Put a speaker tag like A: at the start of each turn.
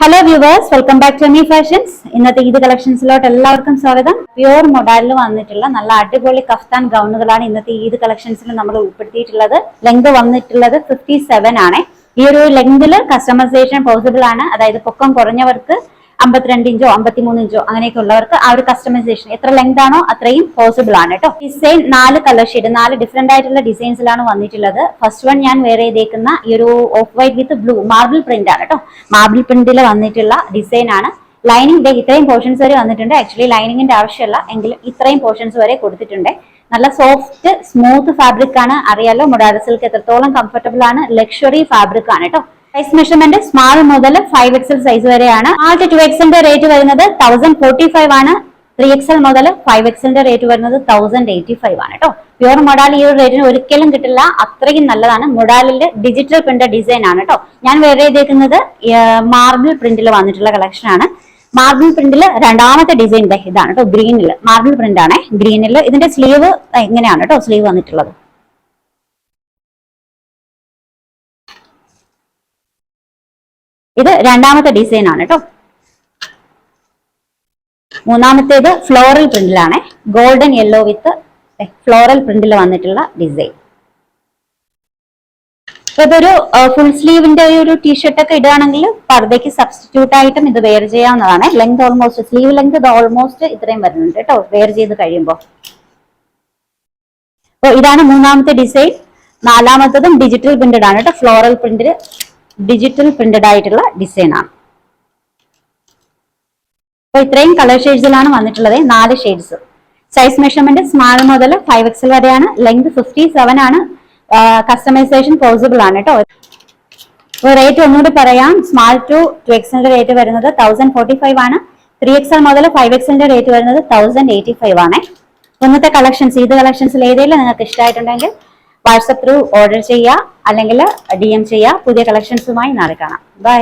A: Hello viewers, welcome back to Emi Fashions. ഇന്നത്തെ ഈദ് കളക്ഷൻസിലോട്ട് എല്ലാവർക്കും സ്വാഗതം. പ്യുവർ മൊഡാലിൽ വന്നിട്ടുള്ള നല്ല അടിപൊളി കഫ്താൻ ഗൗണുകളാണ് ഇന്നത്തെ ഈദ് കളക്ഷൻസിൽ നമ്മൾ ഉൾപ്പെടുത്തിയിട്ടുള്ളത്. ലെങ്ത് വന്നിട്ടുള്ളത് 57 ആണ്. ഈ ഒരു ലെങ്തിൽ കസ്റ്റമൈസേഷൻ പോസിബിൾ ആണ്. അതായത് പൊക്കം കുറഞ്ഞവർക്ക് 52 ഇഞ്ചോ 53 ഇഞ്ചോ അങ്ങനെയൊക്കെ ഉള്ളവർക്ക് ആ ഒരു കസ്റ്റമൈസേഷൻ എത്ര ലെങ്ത് ആണോ അത്രയും പോസിബിൾ ആണ് കേട്ടോ. ഡിസൈൻ 4 കളർ ഷെയ്ഡ്, 4 ഡിഫറെന്റ് ആയിട്ടുള്ള ഡിസൈൻസിലാണ് വന്നിട്ടുള്ളത്. ഫസ്റ്റ് വൺ ഞാൻ വേറെ ചെയ്തേക്കുന്ന ഈ ഒരു of white with blue marble print ആണ് കേട്ടോ. മാർബിൾ പ്രിന്റിൽ വന്നിട്ടുള്ള ഡിസൈൻ ആണ്. ലൈനിങ് ഇത്രയും പോർഷൻസ് വരെ വന്നിട്ടുണ്ട്. ആക്ച്വലി ലൈനിങ്ങിന്റെ ആവശ്യമില്ല, എങ്കിലും ഇത്രയും പോർഷൻസ് വരെ കൊടുത്തിട്ടുണ്ട്. നല്ല സോഫ്റ്റ് സ്മൂത്ത് ഫാബ്രിക് ആണ്. അറിയാലോ മൊഡാല സിൽക്ക് എത്രത്തോളം കംഫർട്ടബിൾ ആണ്. ലക്ഷറി ഫാബ്രിക് ആണ് കേട്ടോ. സൈസ് മെഷർമെന്റ് സ്മാൾ മുതൽ 5XL സൈസ് വരെയാണ്. സ്മാൾ ടു 2XL റേറ്റ് വരുന്നത് 1045 ആണ്. 3XL മുതൽ 5XL റേറ്റ് വരുന്നത് 1085 ആണ് കേട്ടോ. പ്യൂർ മൊഡാൽ ഈ ഒരു റേറ്റിന് ഒരിക്കലും കിട്ടില്ല, അത്രയും നല്ലതാണ്. മൊഡാലിന്റെ ഡിജിറ്റൽ പ്രിന്റ് ഡിസൈൻ ആണ് കേട്ടോ. ഞാൻ വേറെ ചെയ്തേക്കുന്നത് മാർബിൾ പ്രിന്റിൽ വന്നിട്ടുള്ള കളക്ഷൻ ആണ്. മാർബിൾ പ്രിന്റിൽ രണ്ടാമത്തെ ഡിസൈൻ ഇതാണ് കേട്ടോ. ഗ്രീനിൽ മാർബിൾ പ്രിന്റ് ആണ്. ഗ്രീനിൽ ഇതിന്റെ സ്ലീവ് എങ്ങനെയാണ് കേട്ടോ സ്ലീവ് വന്നിട്ടുള്ളത്. ഇത് രണ്ടാമത്തെ ഡിസൈൻ ആണ് കേട്ടോ. മൂന്നാമത്തേത് ഫ്ലോറൽ പ്രിന്റിലാണ്. ഗോൾഡൻ യെല്ലോ വിത്ത് ഫ്ലോറൽ പ്രിന്റിൽ വന്നിട്ടുള്ള ഡിസൈൻ. ഇതൊരു ഫുൾ സ്ലീവിന്റെ ഒരു ടീഷർട്ട് ഒക്കെ ഇടുകയാണെങ്കിൽ പർദ്ദയ്ക്ക് സബ്സ്റ്റിറ്റ്യൂട്ട് ആയിട്ടും ഇത് വെയർ ചെയ്യാവുന്നതാണ്. ലെങ്ത് ഓൾമോസ്റ്റ് സ്ലീവ് ലെങ്ത് ഇത് ഓൾമോസ്റ്റ് ഇത്രയും വരുന്നുണ്ട് കേട്ടോ വെയർ ചെയ്ത് കഴിയുമ്പോൾ. അപ്പോൾ ഇതാണ് മൂന്നാമത്തെ ഡിസൈൻ. നാലാമത്തതും ഡിജിറ്റൽ പ്രിന്റഡ് ആണ് കേട്ടോ. ഫ്ലോറൽ പ്രിന്റിൽ ഡിജിറ്റൽ പ്രിന്റഡ് ആയിട്ടുള്ള ഡിസൈൻ ആണ്. അപ്പൊ ഇത്രയും കളർ ഷെയ്ഡ്സിലാണ് വന്നിട്ടുള്ളത്. 4 ഷെയ്ഡ്സ്. സൈസ് മെഷർമെന്റ് സ്മാൾ മുതൽ 5XL വരെയാണ്. ലെങ്ത് 57 ആണ്. കസ്റ്റമൈസേഷൻ പോസിബിൾ ആണ് കേട്ടോ. റേറ്റ് ഒന്നുകൂടി പറയാം. സ്മാൾ ടു 2XL റേറ്റ് വരുന്നത് 1045 ആണ്. 3XL മുതൽ 5XL റേറ്റ് വരുന്നത് 1085 ആണ്. ഇന്നത്തെ കളക്ഷൻസ് ഈദ് കളക്ഷൻസിൽ ഏതെങ്കിലും നിങ്ങൾക്ക് ഇഷ്ടമായിട്ടുണ്ടെങ്കിൽ വാട്സപ്പ് ത്രൂ ഓർഡർ ചെയ്യുക, അല്ലെങ്കിൽ DM ചെയ്യുക. പുതിയ കളക്ഷൻസുമായി നാളെ കാണാം. ബൈ.